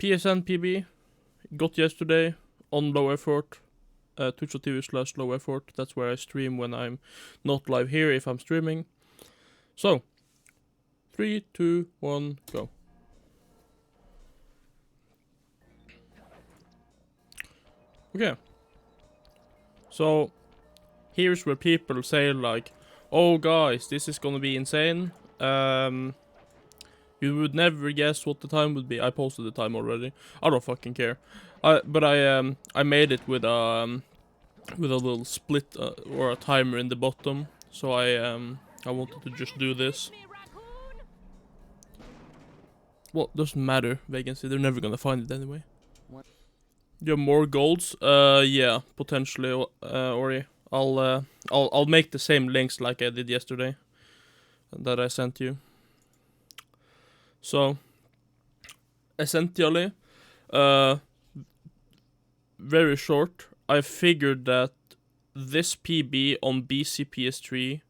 PSN PB got yesterday on low effort. Twitch.tv/low effort. That's where I stream when I'm not live here if I'm streaming. So, 3, 2, 1, go. Okay. So, here's where people say like, oh guys, this is gonna be insane. You would never guess what the time would be. I posted the time already. I don't fucking care. But I made it with a little split or a timer in the bottom. So I wanted to just do this. Well, doesn't matter, vacancy. They're never gonna find it anyway. You have more golds? Yeah, potentially, Ori. I'll make the same links like I did yesterday that I sent you. So, essentially, very short, I figured that this PB on BCPS3,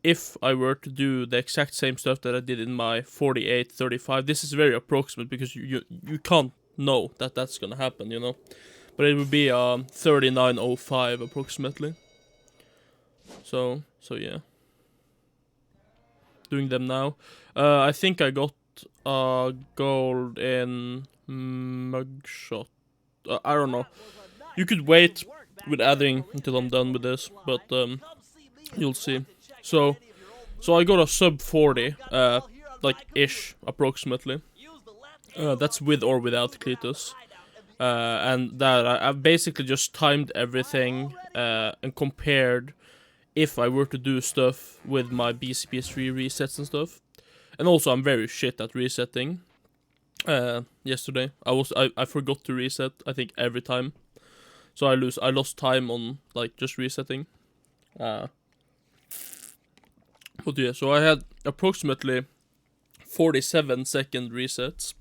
if I were to do the exact same stuff that I did in my 48-35, this is very approximate because you can't know that that's gonna happen, you know. But it would be 39:05 approximately. So yeah. Doing them now. I think I got gold in mugshot. I don't know. You could wait with adding until I'm done with this, but you'll see. So I got a sub 40, like ish approximately. That's with or without Cletus. And that I've basically just timed everything and compared if I were to do stuff with my BCPS3 resets and stuff. And also I'm very shit at resetting. Yesterday I forgot to reset, I think, every time. So I lost time on like just resetting. But yeah, so I had approximately 47-second resets.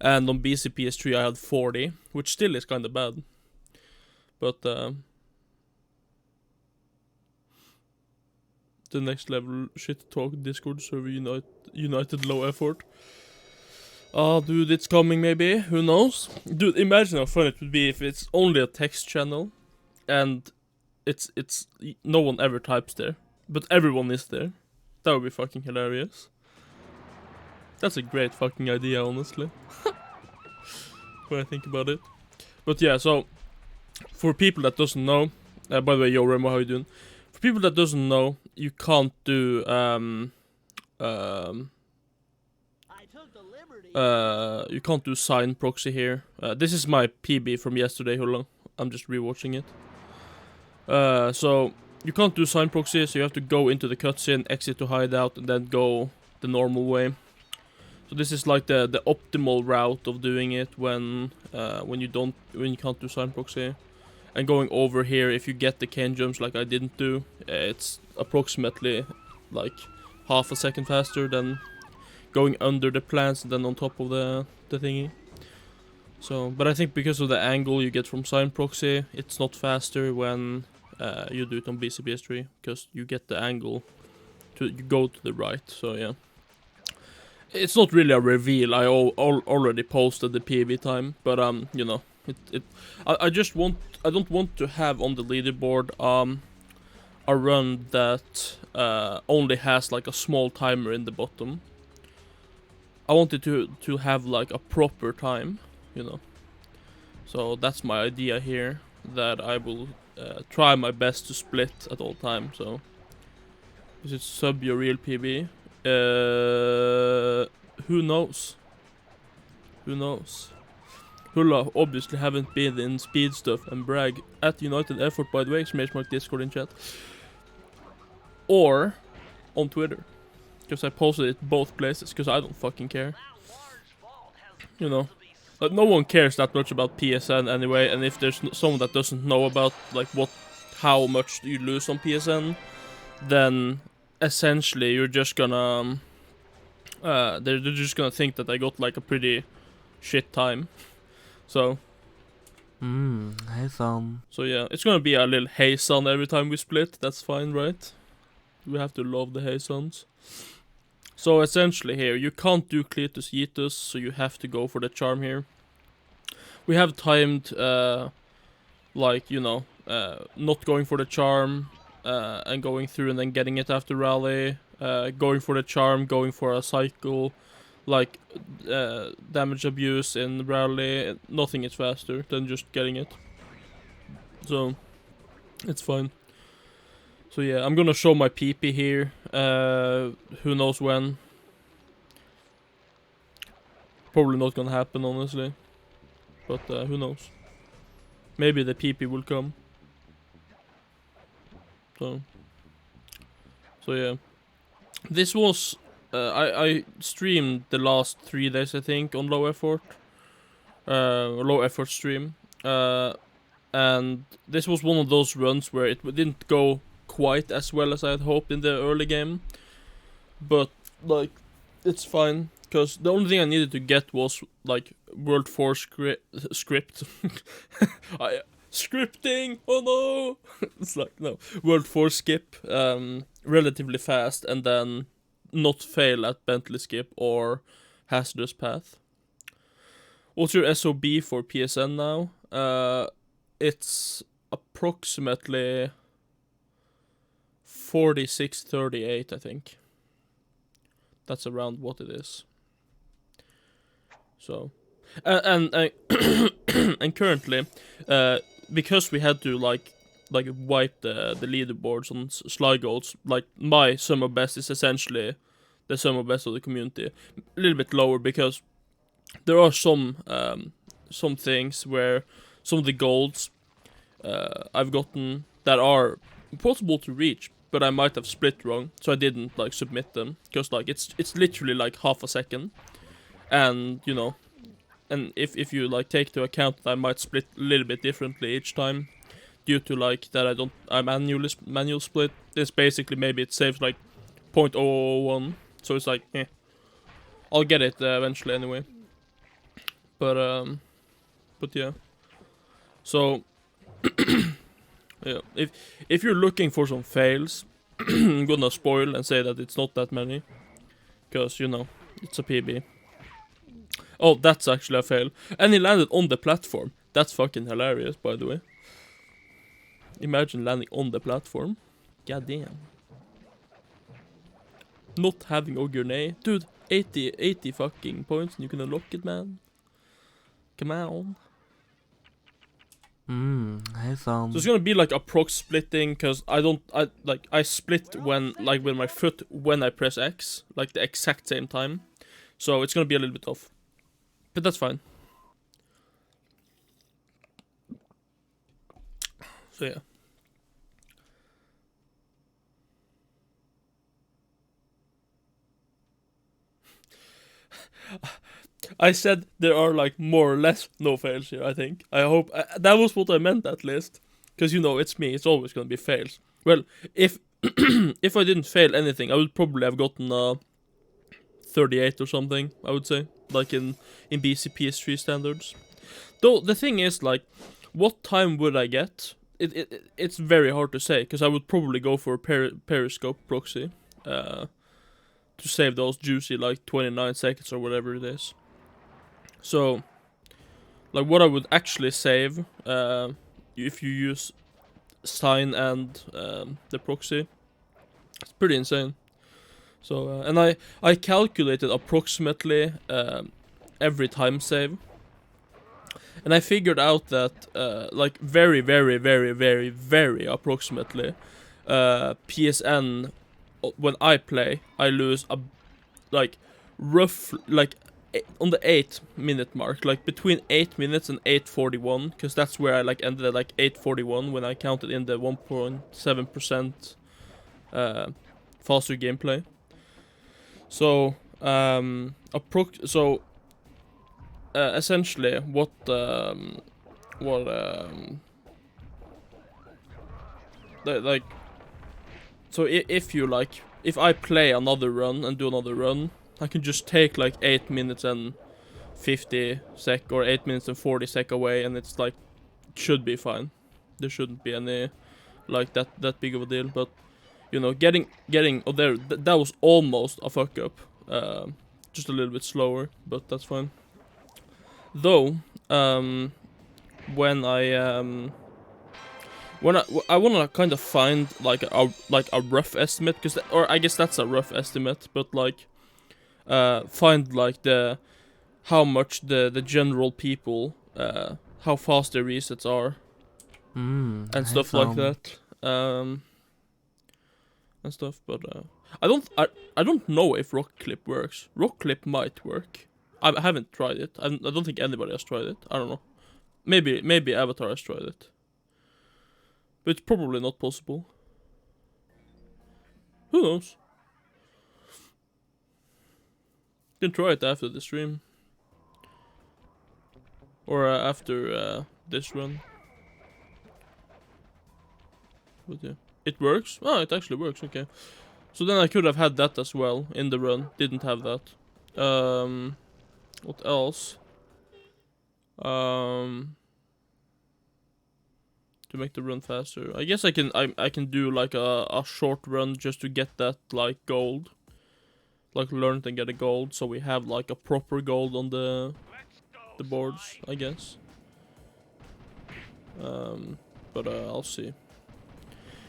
And on BCPS3 I had 40, which still is kinda bad. But the next level shit talk Discord server United low effort. Dude, it's coming maybe, who knows? Dude, imagine how fun it would be if it's only a text channel and it's no one ever types there, but everyone is there. That would be fucking hilarious. That's a great fucking idea, honestly. When I think about it. But yeah, so for people that doesn't know, by the way, yo Remo, how you doing? For people that doesn't know, you can't do you can't do sign proxy here. This is my PB from yesterday, hold on. I'm just rewatching it. So you can't do sign proxy, so you have to go into the cutscene, exit to hideout, and then go the normal way. So this is like the optimal route of doing it when you can't do sign proxy. And going over here, if you get the cane jumps like I didn't do, it's approximately like half a second faster than going under the plants and then on top of the thingy. So, but I think because of the angle you get from sign proxy, it's not faster when you do it on BCPS3, because you get the angle you go to the right. So yeah, it's not really a reveal. I already posted the PB time, but you know, I don't want to have on the leaderboard a run that only has like a small timer in the bottom. I wanted to have like a proper time, you know. So that's my idea here, that I will try my best to split at all times. So is it sub your real PB? Who knows? Who knows? Hulla obviously haven't been in speed stuff and brag at United Effort, by the way, exclamation mark Discord in chat. Or on Twitter. Because I posted it both places, because I don't fucking care. You know. Like, no one cares that much about PSN anyway, and if there's someone that doesn't know about like how much you lose on PSN, then essentially you're just gonna they're just gonna think that I got like a pretty shit time. So hey son. So yeah, it's gonna be a little hey son every time we split. That's fine, right? We have to love the hey sons. So essentially here, you can't do Cletus Yeetus, so you have to go for the charm here. we have timed, like, you know, not going for the charm, and going through and then getting it after rally, going for the charm, going for a cycle, like, damage abuse in rally. Nothing is faster than just getting it. So, it's fine. So yeah, I'm gonna show my PP here, who knows when. Probably not gonna happen, honestly. But who knows? Maybe the PP will come. So yeah. This was I streamed the last 3 days, I think, on low effort. Low effort stream. And this was one of those runs where it didn't go quite as well as I had hoped in the early game. But like, it's fine. Because the only thing I needed to get was, like, World 4 script. Scripting! Oh no! It's like, no. World 4 skip, relatively fast, and then not fail at Bentley skip or hazardous path. What's your SOB for PSN now? It's approximately 4638, I think. That's around what it is. So, and and currently, because we had to like wipe the leaderboards on Sly Goals, like, my sum of best is essentially the sum of best of the community. A little bit lower because there are some things where some of the golds I've gotten that are possible to reach, but I might have split wrong, so I didn't like submit them because like it's literally like half a second. And, you know, and if you like take into account that I might split a little bit differently each time, due to like that I manual split, it's basically maybe it saves like 0.001, so it's like, I'll get it eventually anyway. But yeah. So, yeah, if you're looking for some fails, I'm gonna spoil and say that it's not that many, because, you know, it's a PB. Oh, that's actually a fail. And he landed on the platform. That's fucking hilarious, by the way. Imagine landing on the platform. God damn. Not having Oggyerino. Dude, 80 fucking points and you can unlock it, man. Come on. Hey, So it's gonna be like approx splitting, cause I split when, like, with my foot when I press X, like the exact same time. So it's gonna be a little bit off. But that's fine. So yeah. I said there are like more or less no fails here, I think. I hope that was what I meant, at least. Because, you know, it's me, it's always gonna be fails. Well, if if I didn't fail anything, I would probably have gotten 38 or something, I would say. Like in BCPS3 standards. Though the thing is, like, what time would I get? It's very hard to say, because I would probably go for a periscope proxy. To save those juicy, like, 29 seconds or whatever it is. So, like, what I would actually save, if you use sign and the proxy, it's pretty insane. So, and I calculated approximately every time save. And I figured out that, like, very, very, very, very, very approximately, PSN, when I play, I lose like, like, on the 8-minute mark, like, between 8 minutes and 8:41, because that's where I, like, ended at, like, 8:41 when I counted in the 1.7% faster gameplay. So, essentially, like, so if you, like, if I play another run and do another run, I can just take, like, 8 minutes and 50 sec or 8 minutes and 40 sec away, and it's, like, it should be fine. There shouldn't be any, like, that big of a deal. But, you know, getting oh, there, that was almost a fuck up. Just a little bit slower, but that's fine. Though, when I wanna kind of find like a rough estimate, or I guess that's a rough estimate, but like find like how much the general people how fast their resets are and stuff like that and stuff. But I don't know if rock clip works. Rock clip might work. I haven't tried it. I don't think anybody has tried it. I don't know. Maybe Avatar has tried it. But it's probably not possible. Who knows? You can try it after the stream. Or after this run. But yeah. It works? Oh, it actually works, okay. So then I could have had that as well in the run. Didn't have that. What else? To make the run faster. I guess I can do like a short run just to get that like gold. Like learn and get a gold, so we have like a proper gold on the boards, I guess. But I'll see.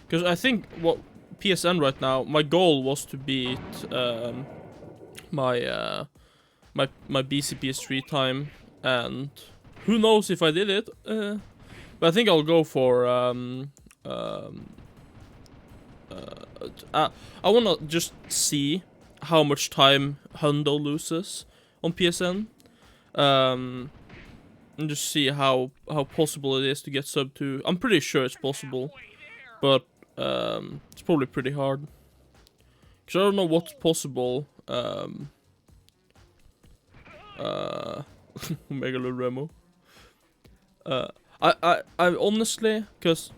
Because I think what PSN right now, my goal was to beat my BCPS3 time, and who knows if I did it. But I think I'll go for I wanna just see how much time Hundo loses on PSN. And just see how possible it is to get sub 2. I'm pretty sure it's possible, but it's probably pretty hard. Cause I don't know what's possible. Megalo Remo. I honestly, cause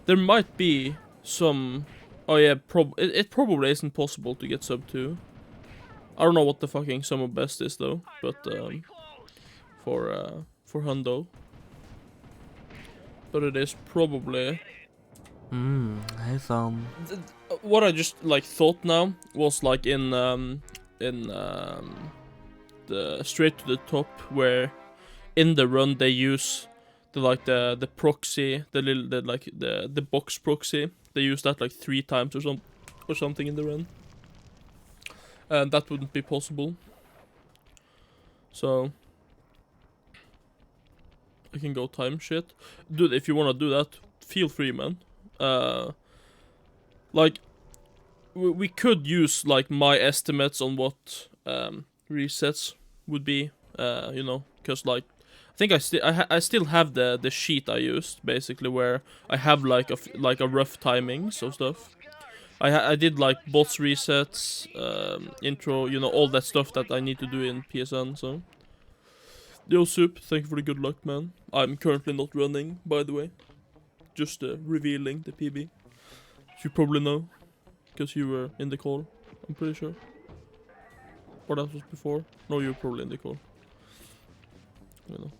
there might be some. Oh yeah, it probably isn't possible to get sub 2. I don't know what the fucking sum of best is though, but for Hundo. But it is probably. Hey Sam. What I just like thought now was like in the straight to the top, where in the run they use the proxy, the box proxy. They use that like 3 times or something in the run. And that wouldn't be possible. So I can go time shit. Dude, if you wanna do that, feel free, man. Like we could use like my estimates on what resets would be, you know, cause like I think I still have the sheet I used basically, where I have like a rough timings of stuff. I did like bots resets, intro, you know, all that stuff that I need to do in PSN. So yo Soup, thank you for the good luck, man. I'm currently not running, by the way. Just revealing the PB. You probably know, because you were in the call, I'm pretty sure. Or that was before. No, you were probably in the call. You know.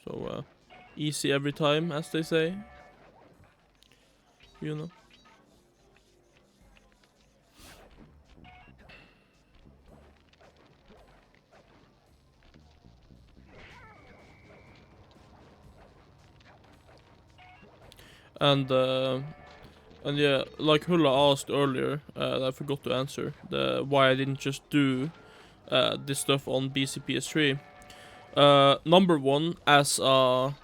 So easy every time, as they say. You know. And yeah, like Hulla asked earlier, I forgot to answer why I didn't just do this stuff on BCPS3. Number one, as a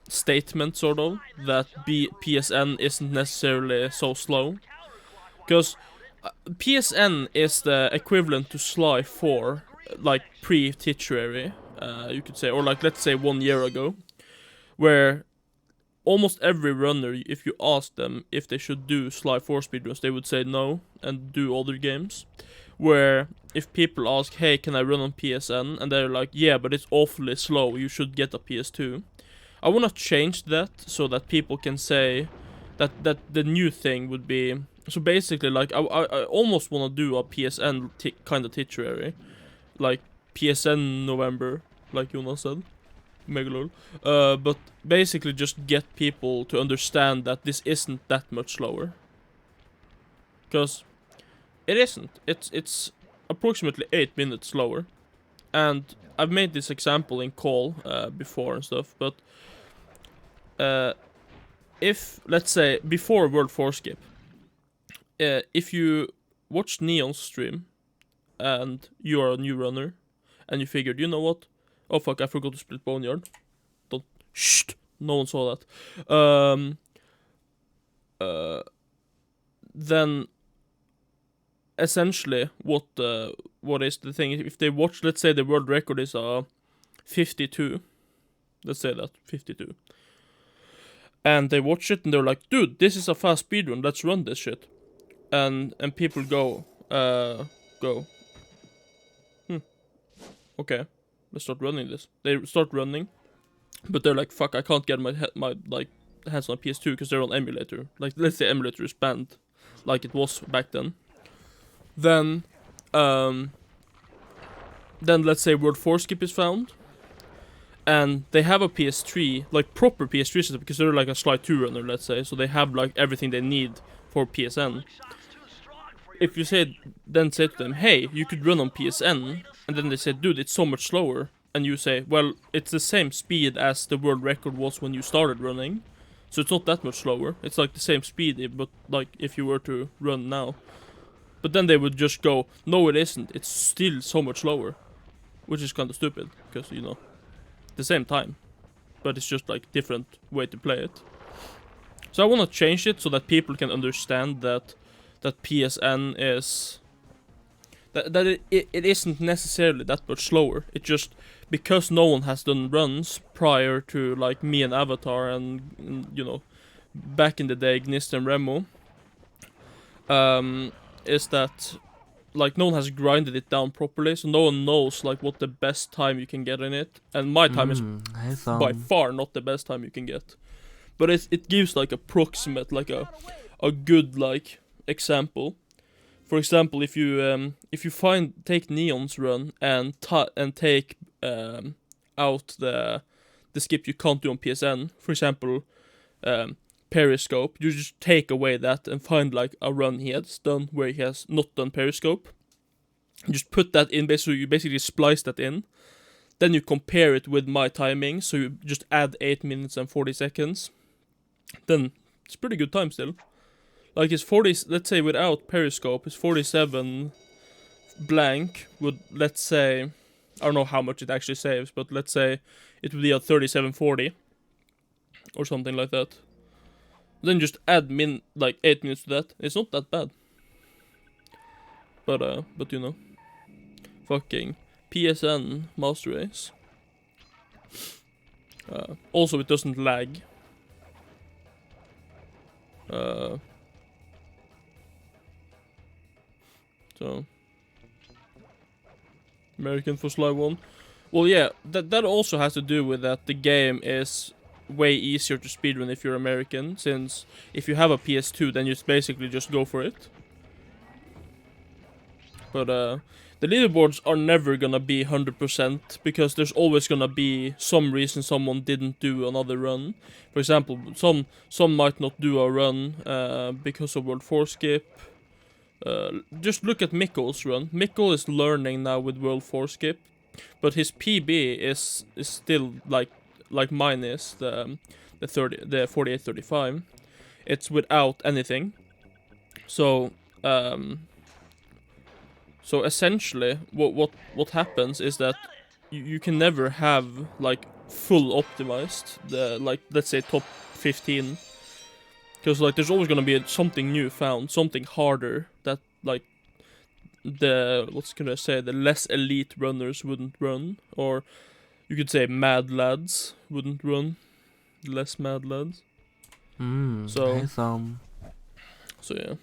statement sort of, that PSN isn't necessarily so slow, because PSN is the equivalent to Sly 4, like pre-tituary, you could say, or like let's say 1 year ago, where almost every runner, if you ask them if they should do Sly 4 speedruns, they would say no and do other games. Where if people ask, hey, can I run on PSN? And they're like, yeah, but it's awfully slow, you should get a PS2. I wanna change that so that people can say that the new thing would be. So basically, like, I almost wanna do a PSN kind of tituary. Like, PSN November, like Jonas said. Megalol. But basically just get people to understand that this isn't that much slower. Because it isn't. It's approximately 8 minutes slower. And I've made this example in call before and stuff, but if, let's say, before World 4 skip, if you watched Neon's stream and you are a new runner and you figured, you know what? Oh fuck, I forgot to split Boneyard. Don't. Shh! No one saw that. Then essentially what is the thing, if they watch, let's say the world record is 52, let's say that 52, and they watch it and they're like, dude, this is a fast speedrun, let's run this shit, and people go okay, let's start running this. They start running, but they're like, fuck, I can't get my like hands on a PS2 because they're on emulator. Like, let's say emulator is banned, like it was back then. Then let's say World 4 skip is found, and they have a PS3, like proper PS3 setup, because they're like a Slide 2 runner, let's say, so they have like everything they need for PSN. If you then say to them, hey, you could run on PSN, and then they say, dude, it's so much slower, and you say, well, it's the same speed as the world record was when you started running, so it's not that much slower. It's like the same speed, but like if you were to run now. But then they would just go, no it isn't, it's still so much slower. Which is kind of stupid, because, you know, the same time. But it's just like different way to play it. So I want to change it so that people can understand that PSN is... That it isn't necessarily that much slower. It just, because no one has done runs prior to like me and Avatar and you know, back in the day, Gnist and Remo, is that like no one has grinded it down properly, so no one knows like what the best time you can get in it. And my time is by far not the best time you can get, but it gives like approximate, like a good like example. For example, if you take Neon's run and take out the skip you can't do on PSN, for example, Periscope, you just take away that and find like a run he has done where he has not done Periscope. You just put that in, you basically splice that in. Then you compare it with my timing, so you just add 8 minutes and 40 seconds. Then it's pretty good time still. Like it's 40, let's say without Periscope, it's 47 blank would, let's say, I don't know how much it actually saves, but let's say it would be at 37:40 or something like that. Then just add like 8 minutes to that. It's not that bad. But you know, fucking PSN Master Race. Also, it doesn't lag. So American for Slide 1. Well, yeah, that also has to do with that the game is way easier to speedrun if you're American, since if you have a PS2, then you basically just go for it. But the leaderboards are never gonna be 100% because there's always gonna be some reason someone didn't do another run. For example, some might not do a run because of World 4 skip. Just look at Mikkel's run. Mikkel is learning now with World 4 skip, but his PB is still like mine is, the 48:35. It's without anything. So essentially what happens is that you can never have like full optimized the, like, let's say top 15, because like there's always gonna be something new found, something harder that like the the less elite runners wouldn't run, or you could say mad lads wouldn't run, less mad lads. So yeah.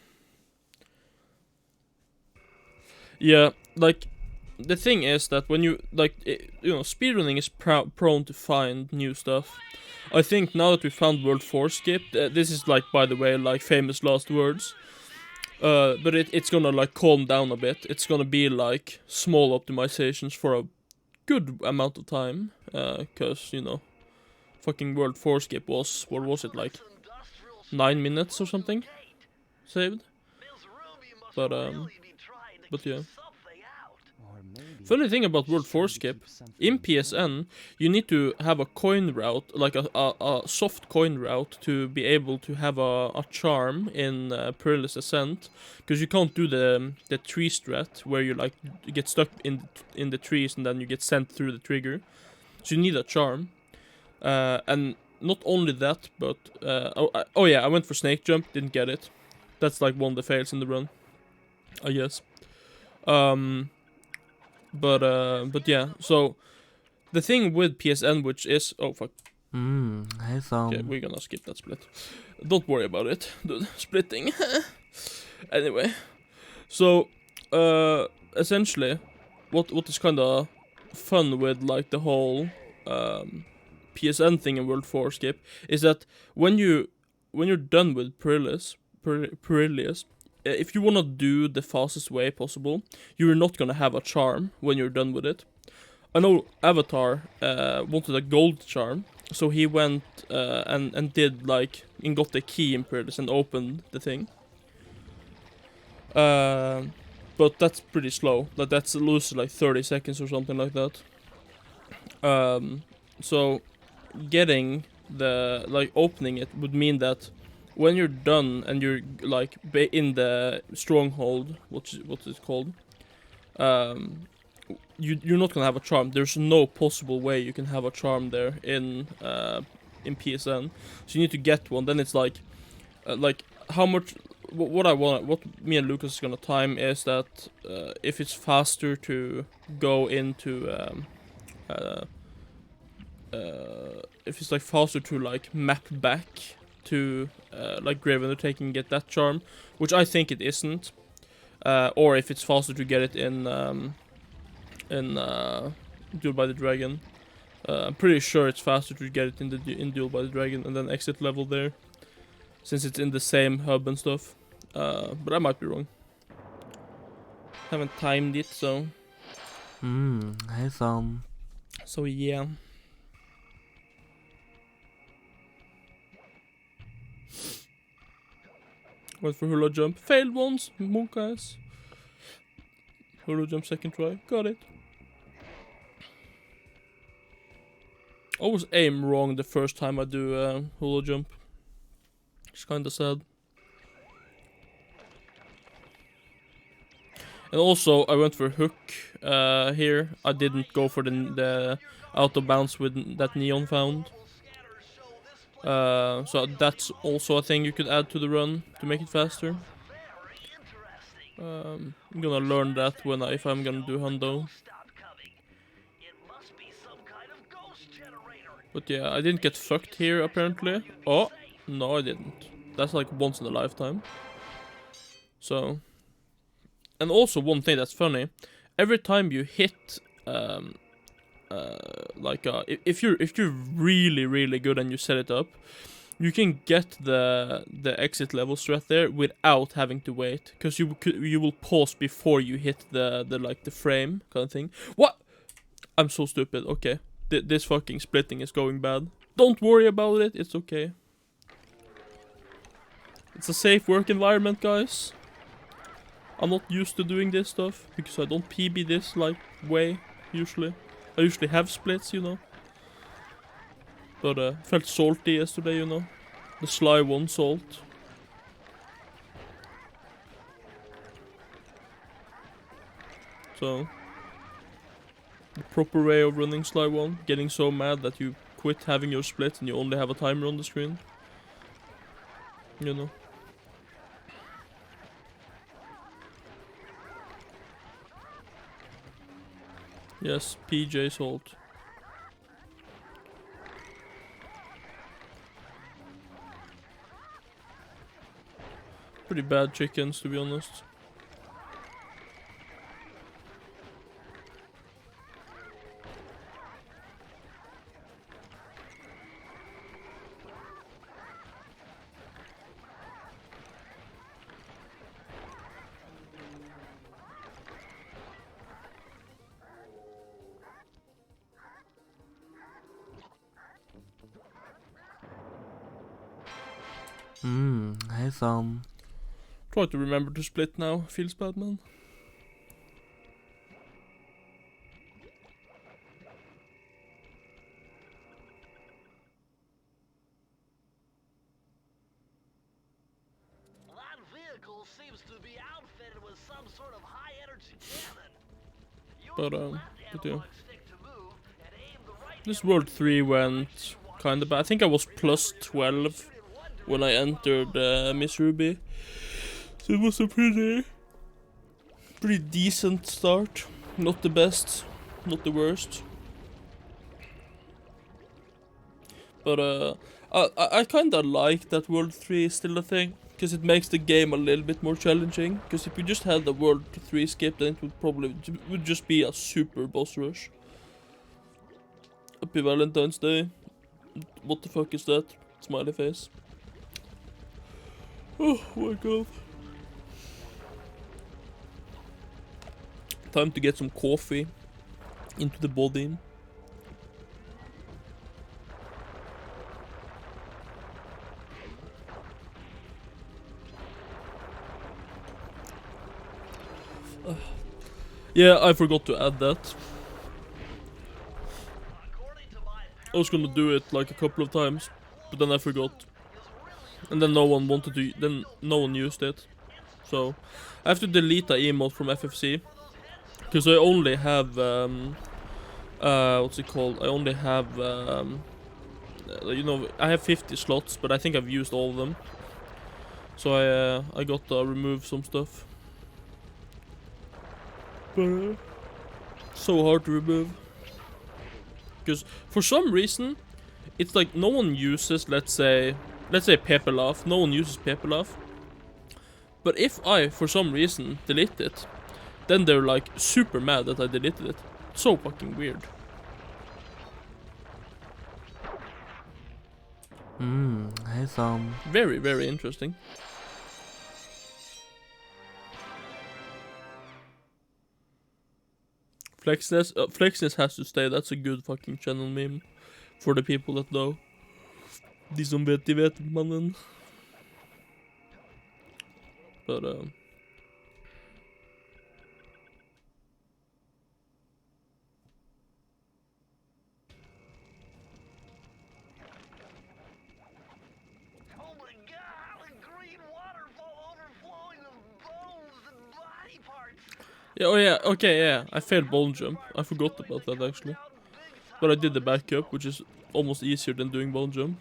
Yeah, like, the thing is that when you, like, you know, speedrunning is prone to find new stuff. I think now that we found World 4 skip, this is, like, by the way, like, famous last words. But it's gonna, like, calm down a bit. It's gonna be, like, small optimizations for a good amount of time. Cause, you know, fucking World 4 skip was, what was it, like, 9 minutes or something? Saved? But, But yeah. Funny thing about World 4 skip, in PSN, you need to have a coin route, like a soft coin route, to be able to have a charm in Perilous Ascent, because you can't do the tree strat, where you like get stuck in the trees and then you get sent through the trigger. So you need a charm, and not only that, but oh yeah, I went for snake jump, didn't get it. That's like one of the fails in the run, I guess. But yeah, so the thing with PSN, which is, oh fuck, Hey, okay, we're gonna skip that split. Don't worry about it, dude. Splitting. Anyway, so essentially, what is kind of fun with like the whole PSN thing in World 4 skip is that when you're done with Perilous, if you wanna do the fastest way possible, you're not gonna have a charm when you're done with it. I know Avatar wanted a gold charm, so he went and did like and got the key in Perilous and opened the thing. But that's pretty slow. Like that's loses like 30 seconds or something like that. So getting the like opening it would mean that when you're done and you're like in the stronghold, what is it called? You're not gonna have a charm. There's no possible way you can have a charm there in PSN. So you need to get one. Then it's like how much. What I want, what me and Lucas is gonna time is that if it's faster to go into if it's like faster to like map back to like Grave Undertaking and get that charm, which I think it isn't, or if it's faster to get it in Duel by the Dragon. I'm pretty sure it's faster to get it in Duel by the Dragon and then exit level there, since it's in the same hub and stuff. But I might be wrong. Haven't timed it, so. Hey, So yeah. Went for hula jump, failed once, monk ass. Hula jump second try, got it. Always aim wrong the first time I do hula jump. It's kinda sad. And also, I went for hook here. I didn't go for the out of bounds with that neon found. So that's also a thing you could add to the run to make it faster. I'm gonna learn that if I'm gonna do hundo. But yeah, I didn't get fucked here apparently. Oh, no I didn't. That's like once in a lifetime. So, and also one thing that's funny, every time you hit if you're really good and you set it up, you can get the exit level strat there without having to wait, because you will pause before you hit the frame kind of thing. What? I'm so stupid. Okay, this fucking splitting is going bad. Don't worry about it. It's okay. It's a safe work environment, guys. I'm not used to doing this stuff because I don't PB this like way usually. I usually have splits, you know. But felt salty yesterday, you know. The Sly 1 salt. So, the proper way of running Sly 1, getting so mad that you quit having your split and you only have a timer on the screen. You know. Yes, PJ salt. Pretty bad chickens, to be honest. Hey, Try to remember to split now. Feels bad, man. But yeah. This World 3 went kinda bad. I think I was plus 12 when I entered Miss Ruby. So it was a pretty decent start. Not the best, not the worst. But I kinda like that World 3 is still a thing, because it makes the game a little bit more challenging. Because if you just had the World 3 skip, then it would probably just be a super boss rush. Happy Valentine's Day. What the fuck is that? Smiley face. Oh my god. Time to get some coffee into the body. Yeah, I forgot to add that. I was gonna do it like a couple of times, but then I forgot. And then no one wanted to, then no one used it. So, I have to delete the emote from FFC. Because I only have, what's it called? I only have, you know, I have 50 slots, but I think I've used all of them. So I got to remove some stuff. But, so hard to remove. Because for some reason, it's like no one uses, let's say Paper Laugh. No one uses Paper Laugh. But if I, for some reason, delete it, then they're like super mad that I deleted it. So fucking weird. Hey Sam. Very, very interesting. Flexness has to stay. That's a good fucking channel meme. For the people that know. De som vet, de vet, mannen. But yeah, oh yeah, okay, yeah. I failed ball jump. I forgot about that actually. But I did the backup, which is almost easier than doing ball jump.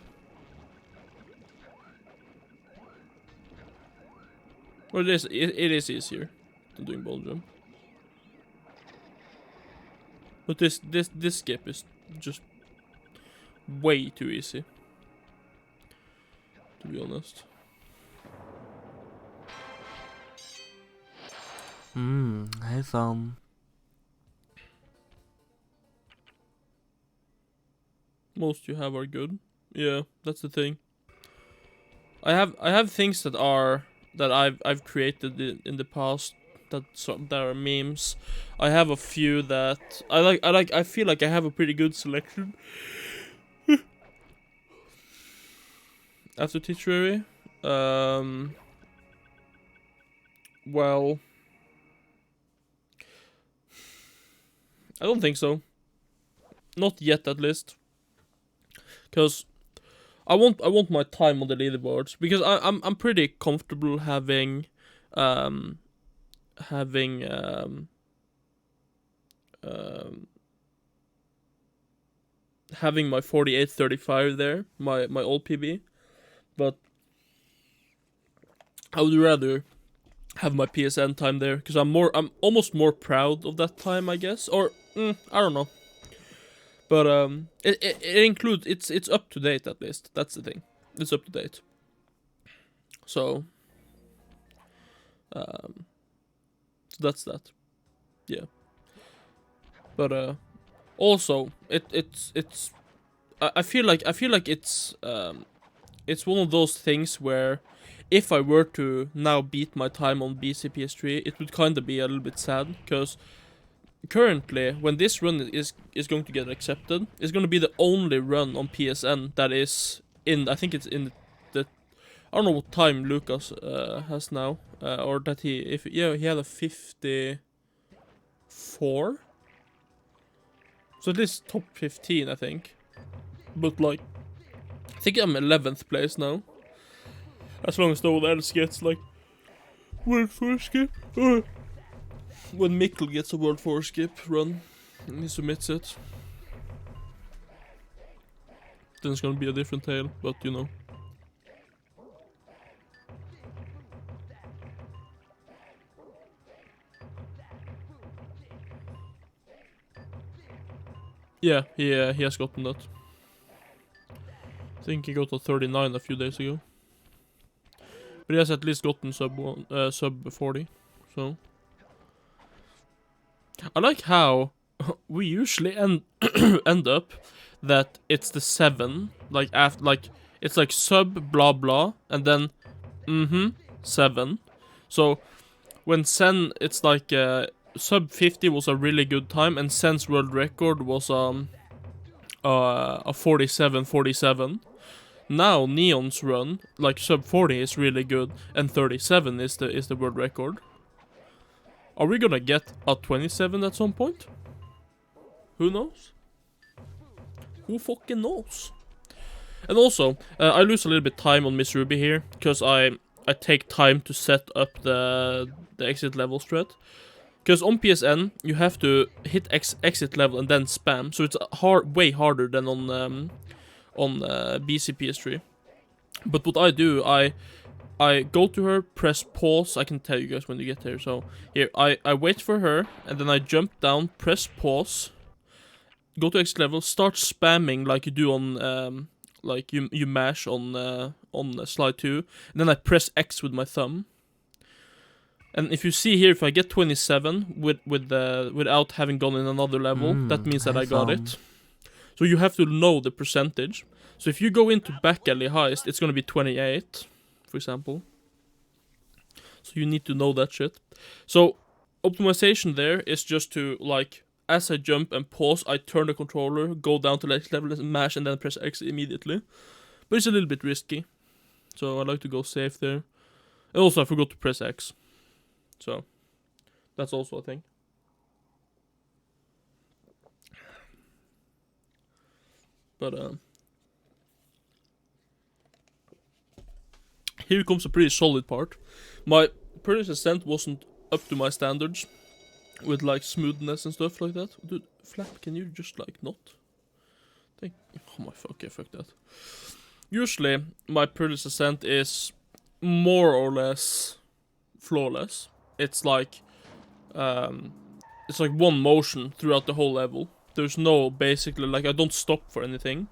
Well, it is easier than doing ball jump. But this skip is just way too easy, to be honest. Hey Sam. Most you have are good. Yeah, that's the thing. I have things that I've created in the past that are memes. I have a few that I feel like I have a pretty good selection. After Teacherary, well, I don't think so. Not yet, at least. Cause I want my time on the leaderboards, because I'm pretty comfortable having my 48:35 there, my old PB, but I would rather have my PSN time there, because I'm almost more proud of that time, I guess, or I don't know. But it includes, it's up to date at least. That's the thing. It's up to date. So that's that. Yeah. But also I feel like it's one of those things where if I were to now beat my time on BCPS3, it would kind of be a little bit sad, because currently, when this run is going to get accepted, it's going to be the only run on PSN that is in, I think it's in the, I don't know what time Lucas has now, or that he had a 54, so at least top 15, I think. But like, I think I'm 11th place now, as long as no one else gets like World 4 skip. When Mikkel gets a World 4 skip run and he submits it, then it's gonna be a different tale, but you know. Yeah, he has gotten that. I think he got a 39 a few days ago. But he has at least gotten sub 40, so. I like how we usually end up that it's the 7, like after, like it's like sub blah blah and then 7. So when Sen, it's like sub 50 was a really good time, and Sen's world record was a 47. Now Neon's run, like sub 40 is really good, and 37 is the world record. Are we gonna get a 27 at some point? Who knows? Who fucking knows? And also, I lose a little bit time on Miss Ruby here, because I take time to set up the exit level strat. Because on PSN, you have to hit exit level and then spam, so it's way harder than on BC PS3. But what I do, I go to her, press pause. I can tell you guys when you get there. So here, I wait for her, and then I jump down, press pause, go to exit level, start spamming like you do on like you mash on slide 2, and then I press X with my thumb. And if you see here, if I get 27 without having gone in another level, that means that I got it. So you have to know the percentage. So if you go into back alley heist, it's gonna be 28, for example. So you need to know that shit. So optimization there is just to, like, as I jump and pause, I turn the controller, go down to the next level and mash, and then press X immediately. But it's a little bit risky, so I like to go safe there. And also I forgot to press X. So, that's also a thing. But, here comes a pretty solid part. My previous ascent wasn't up to my standards, with like smoothness and stuff like that. Dude, Flap, can you just like not? Oh my fuck, okay, fuck that. Usually, my previous ascent is more or less flawless. It's like one motion throughout the whole level. There's no, basically, like, I don't stop for anything.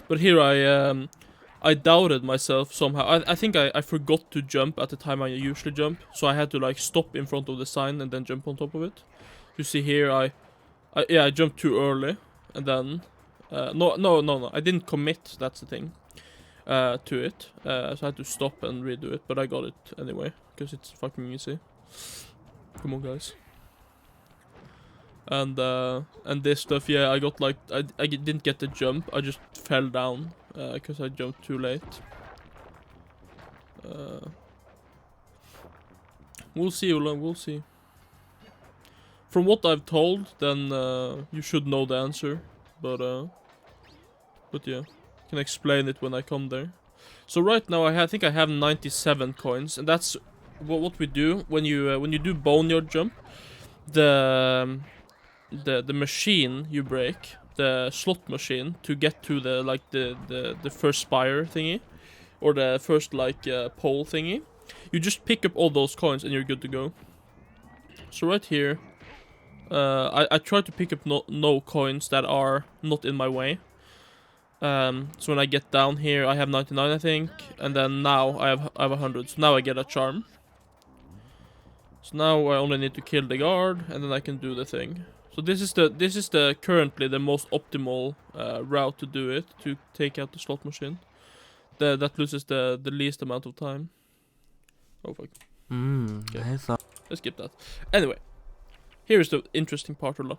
But here I doubted myself somehow. I think I forgot to jump at the time I usually jump, so I had to like stop in front of the sign and then jump on top of it. You see here, I jumped too early, and then no, I didn't commit. That's the thing. To it, so I had to stop and redo it, but I got it anyway, because it's fucking easy. Come on, guys. And this stuff, yeah, I got like, I didn't get the jump, I just fell down, because I jumped too late. We'll see, Ulan, we'll see. From what I've told, then, you should know the answer, but yeah. Can explain it when I come there. So right now I think I have 97 coins, and that's what we do when you do boneyard jump. The machine you break, the slot machine, to get to the first spire thingy, or the first like pole thingy. You just pick up all those coins and you're good to go. So right here, I try to pick up no coins that are not in my way. So when I get down here, I have 99, I think, and then now I have 100. So now I get a charm. So now I only need to kill the guard, and then I can do the thing. So this is the currently the most optimal route to do it, to take out the slot machine. That loses the least amount of time. Oh fuck. Okay. Let's skip that. Anyway, here is the interesting part, Ulla.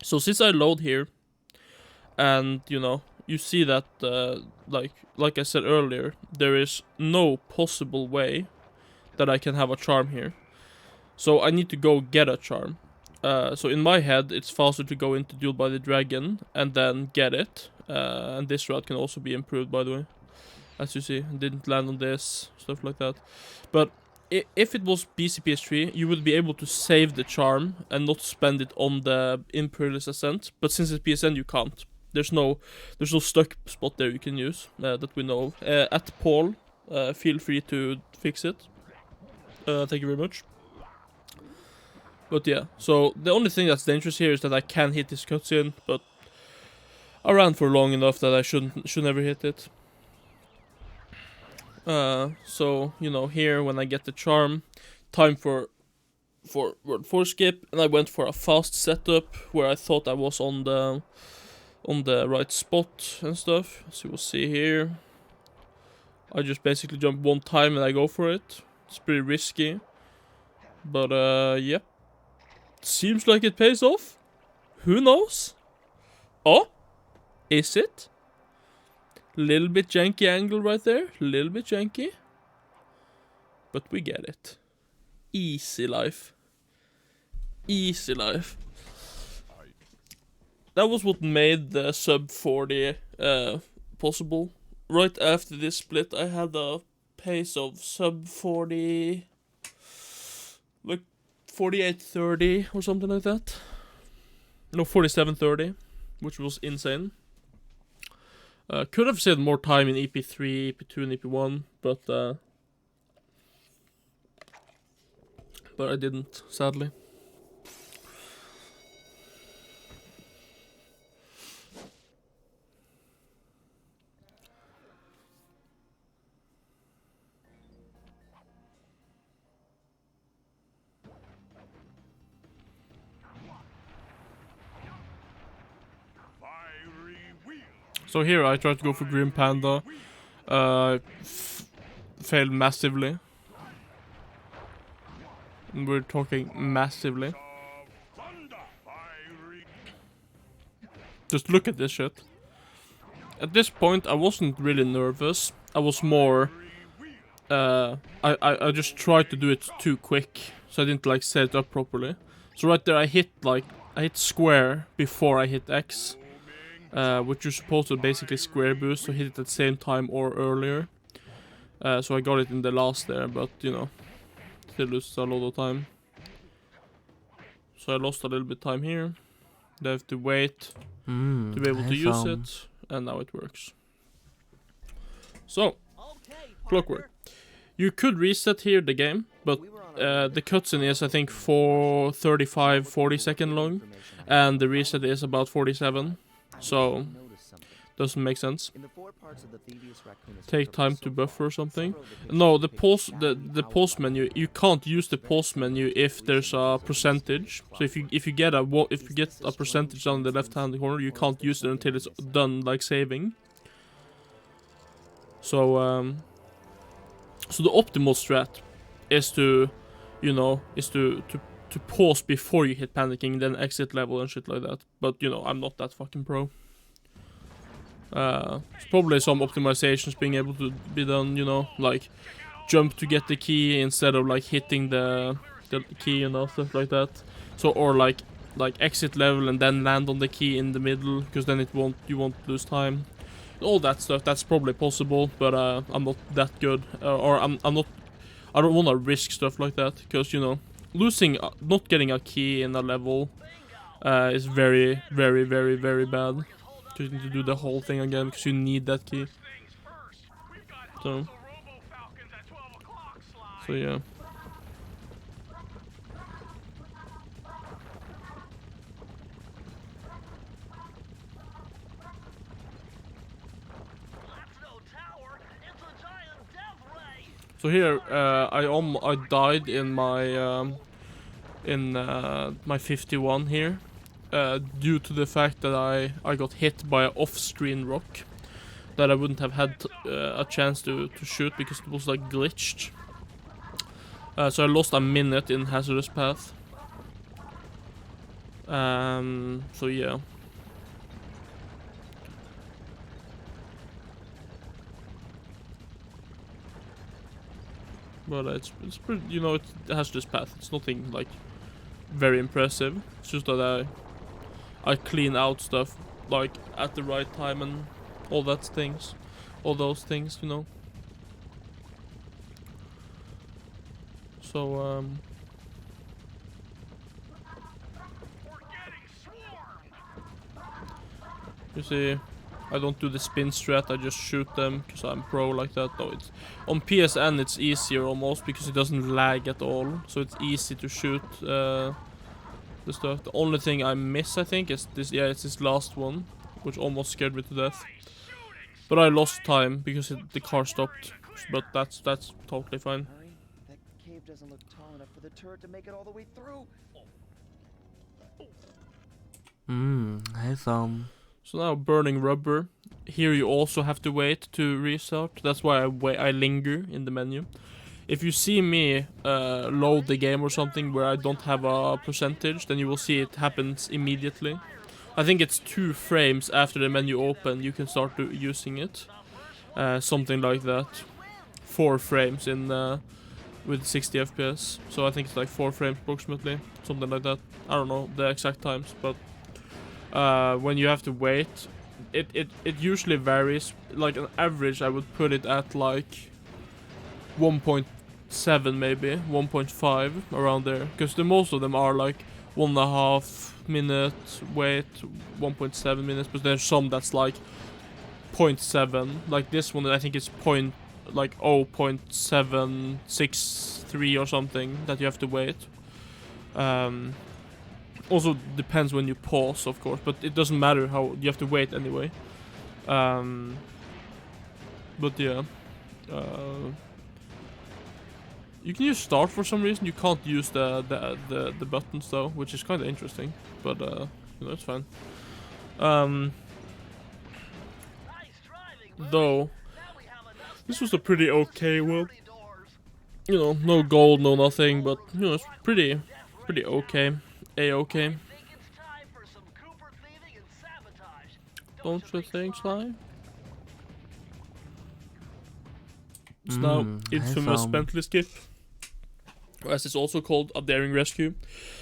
So since I load here, and you know, you see that, like I said earlier, there is no possible way that I can have a charm here. So I need to go get a charm. So in my head, it's faster to go into Duel by the Dragon and then get it. And this route can also be improved, by the way. As you see, didn't land on this, stuff like that. But if it was BCPS3, you would be able to save the charm and not spend it on the Imperialist Ascent. But since it's PSN, you can't. There's no stuck spot there you can use that we know of. At Paul, feel free to fix it. Thank you very much. But yeah, so the only thing that's dangerous here is that I can hit this cutscene, but I ran for long enough that I should never hit it. So you know, here when I get the charm, time for World 4 skip, and I went for a fast setup where I thought I was on the right spot and stuff. So we'll see here. I just basically jump one time and I go for it. It's pretty risky, but yeah, seems like it pays off. Who knows? Oh, is it? Little bit janky angle right there. Little bit janky. But we get it. Easy life. Easy life. That was what made the sub 40 possible. Right after this split, I had a pace of sub 40... like 48.30 or something like that. No, 47.30, which was insane. Could have saved more time in EP3, EP2, and EP1, but I didn't, sadly. So here I tried to go for Grim Panda, failed massively. And we're talking massively. Just look at this shit. At this point I wasn't really nervous. I was more, I just tried to do it too quick, so I didn't like set it up properly. So right there I hit square before I hit X. Which you're supposed to basically square boost, so hit it at the same time or earlier. So I got it in the last there, but you know, still loses a lot of time. So I lost a little bit of time here. They have to wait to be able to use it, and now it works. So, clockwork. You could reset here the game, but the cutscene is I think 40 second long, and the reset is about 47. So, doesn't make sense. Take time to buffer or something. No, the pause menu, you can't use the pause menu if there's a percentage. So if you get a percentage down in the left hand corner, you can't use it until it's done, like saving. So so the optimal strat is to, you know, to pause before you hit panicking, then exit level and shit like that. But, you know, I'm not that fucking pro. There's probably some optimizations being able to be done, you know, like jump to get the key instead of like hitting the key, you know, stuff like that. So, or like exit level and then land on the key in the middle, because then you won't lose time. All that stuff, that's probably possible, but I'm not that good, or I don't want to risk stuff like that, because, you know, not getting a key in a level is very, very, very, very bad. Because you need to do the whole thing again, because you need that key. So yeah. So here, I died in my my 51 here, due to the fact that I got hit by an off-screen rock that I wouldn't have had a chance to shoot because it was like glitched. So I lost a minute in hazardous path. So yeah. But it's pretty, you know, it has this path. It's nothing like very impressive. It's just that I clean out stuff like at the right time and all those things, you know. So you see, I don't do the spin strat, I just shoot them because I'm pro like that. Though it's on PSN it's easier almost because it doesn't lag at all, so it's easy to shoot the stuff. The only thing I miss, I think, is this. Yeah, it's this last one, which almost scared me to death. But I lost time because the car stopped. But that's totally fine. Hurry. That cave doesn't look tall enough for the turret to make it all the way through. Hey Thumb. So now burning rubber. Here you also have to wait to restart. That's why I linger in the menu. If you see me load the game or something where I don't have a percentage, then you will see it happens immediately. I think it's 2 frames after the menu open you can start using it. Something like that. 4 frames in with 60 FPS. So I think it's like 4 frames approximately. Something like that. I don't know the exact times, but when you have to wait, it usually varies. Like an average, I would put it at like 1.7 maybe, 1.5 around there. Because the most of them are like 1.5 minute wait, 1.7 minutes. But there's some that's like 0.7. Like this one, I think it's 0.763 or something that you have to wait. Also depends when you pause, of course, but it doesn't matter how you have to wait anyway. But yeah, you can use start for some reason. You can't use the buttons though, which is kind of interesting. But you know, it's fine. Though this was a pretty okay one. You know, no gold, no nothing, but you know, it's pretty okay. A-okay. Don't you think, Sly? It's now infamous Bentley skip, as it's also called a daring rescue.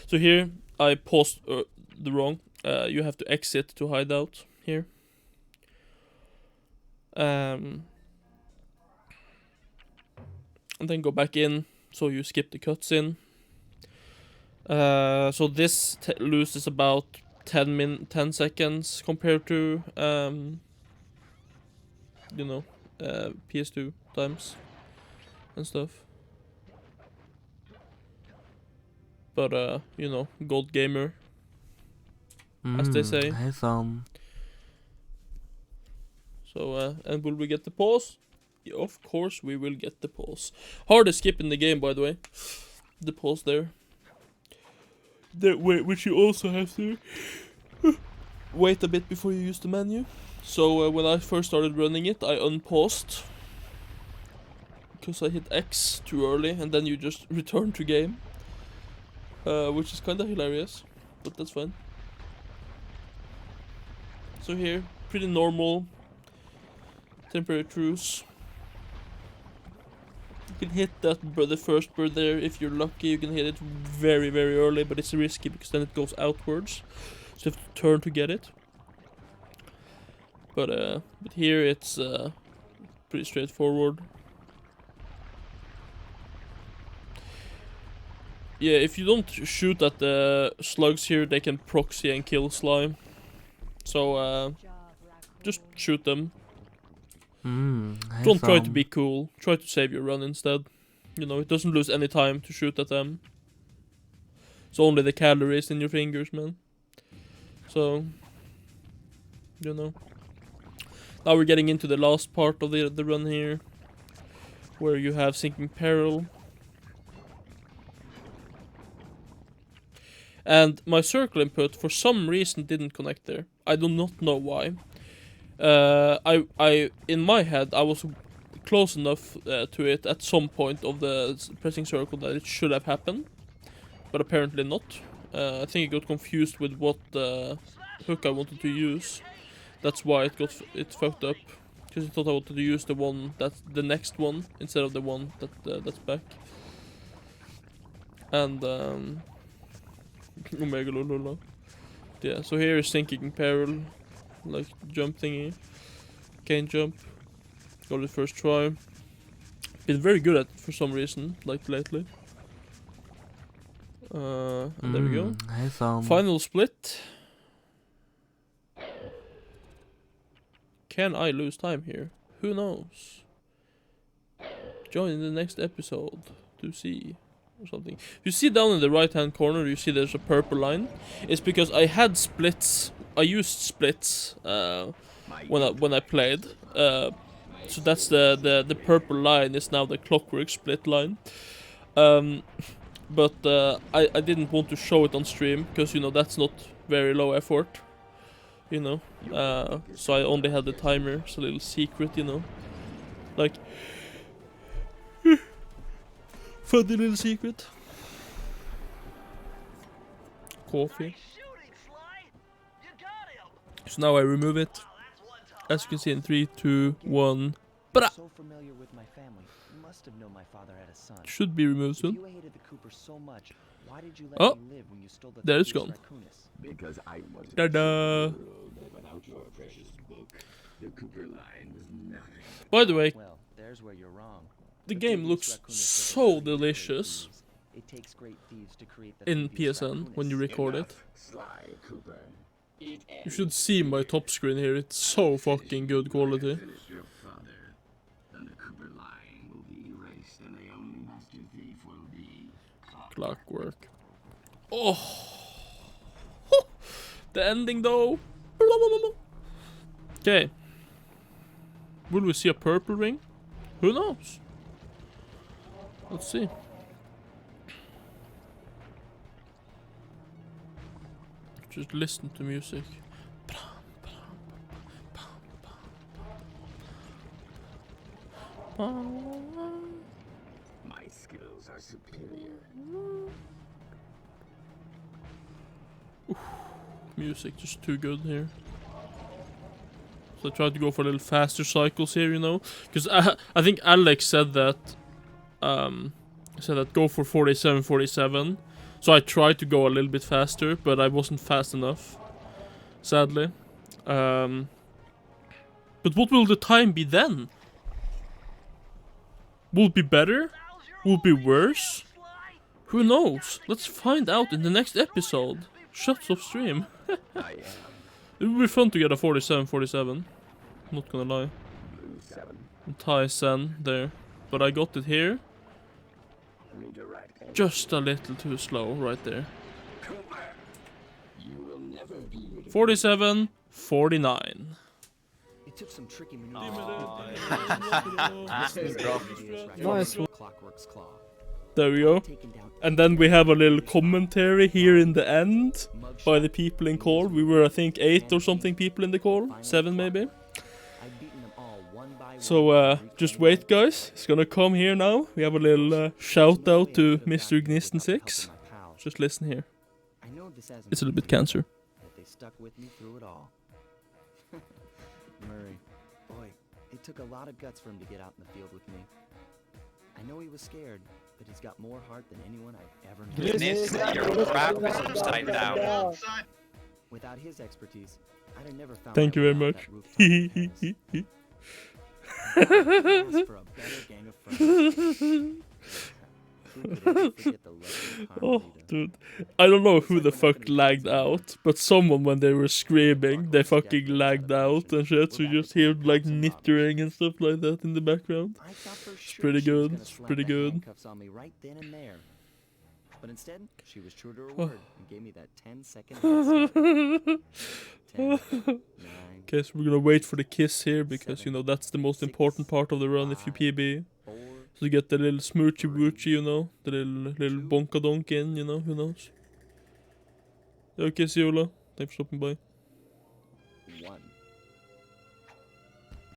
So here I paused the wrong. You have to exit to hideout here. And then go back in, so you skip the cutscene. So this loses about 10 seconds compared to you know, PS2 times and stuff. But you know, gold gamer, as they say. Hey Thumb. So and will we get the pause? Yeah, of course we will get the pause. Hardest skip in the game, by the way. The pause there. Which you also have to wait a bit before you use the menu. So when I first started running it, I unpaused because I hit X too early, and then you just return to game, which is kind of hilarious, but that's fine. So here, pretty normal temporary truce. You can hit the first bird there if you're lucky. You can hit it very early, but it's risky because then it goes outwards, so you have to turn to get it. But here it's pretty straightforward. Yeah, if you don't shoot at the slugs here, they can proxy and kill slime. So just shoot them. Don't try to be cool. Try to save your run instead. You know, it doesn't lose any time to shoot at them. It's only the calories in your fingers, man. So, you know. Now we're getting into the last part of the run here, where you have sinking peril. And my circle input for some reason didn't connect there. I do not know why. I in my head I was close enough to it at some point of the pressing circle that it should have happened, but apparently not. I think it got confused with what hook I wanted to use. That's why it fucked up, because it thought I wanted to use the one that's the next one instead of the one that's back. And Omega lololo. Yeah, so here is sinking peril, like jump thingy. Can't jump. Got it first try. Been very good at it for some reason, like lately. And there we go. Hey, Thumb. Final split. Can I lose time here? Who knows? Join in the next episode to see or something. You see down in the right hand corner, you see there's a purple line. It's because I had splits. I used splits when I played. So that's the purple line is now the clockwork split line. But I didn't want to show it on stream because you know that's not very low effort. You know, so I only had the timer. It's a little secret, you know, like funny little secret. Coffee. So now I remove it. As you can see in 3, 2, 1. So familiar with my family. You must have known my father had a son. Should be removed If soon. you hated the Coopers so much, why did you let Oh, me live when you stole the there it's Thievius gone. Raccoonus? Because I wasn't Ta-da! without your precious book. The Cooper line was nothing. By the way, Well, there's where you're wrong. the The game Thievius looks Raccoonus was a so tree of great delicious thieves. It takes great thieves to create the in Thievius PSN when you Raccoonus. record it. Enough, Sly Cooper. It You should see my top screen here. It's so fucking good quality. finish your father. Then the Cooper line will be erased, and the only master thief will be Clockwork. Oh, the ending though. Okay. Will we see a purple ring? Who knows? Let's see. Just listen to music. My skills are superior. Music just too good here. So I tried to go for a little faster cycles here, you know, because I think Alex said that go for 47, 47. So I tried to go a little bit faster, but I wasn't fast enough, sadly. But what will the time be then? Will it be better? Will it be worse? Who knows? Let's find out in the next episode. Shuts off stream. I am It would be fun to get a 47, 47. Not gonna lie. Blue 7. And Tyson there. But I got it here. Redirect. Just a little too slow right there. Cooper. You will never be rid of 47, 49. It took some tricky maneuvers. Nice one. Clockwork's claw. There we go. Taken down And then we have a little commentary here in the end by the people in call. We were, I think, 8 or something people in the call. 7 maybe. I've beaten them all one by So one. just wait, guys. It's gonna come here now. We have a little shout out to Mr. Gnisten6. Just listen here. I know this hasn't It's a little been bit cancer. but they stuck with me through it all. Murray, boy, it took a lot of guts for him to get out in the field with me. I know he was scared, but he's got more heart than anyone I've ever known. Goodness, your crap is upside down. Without his expertise, I'd have never found Thank my you very way much. out that rooftop in Paris. Ask for a better gang of friends. Who could ever forget the legend of Oh, Carmelita? dude. I don't know who the fuck lagged out, but someone when they were screaming, they fucking lagged out and shit, so you just hear like knittering and stuff like that in the background. I thought for sure pretty she was good, gonna it's slap pretty the good. handcuffs on me right then and there. But instead, she was true to her Oh. word and gave me that 10-second head start. 10, 9, Okay, so we're gonna wait for the kiss here, because, you Seven, know, that's the most 6, important part of the run if you 5, PB. 4, So you get the little smoochy woochy, you know, the little bonkadonk in, you know, who knows. Okay, see you, Ola. Thanks for stopping by. 1.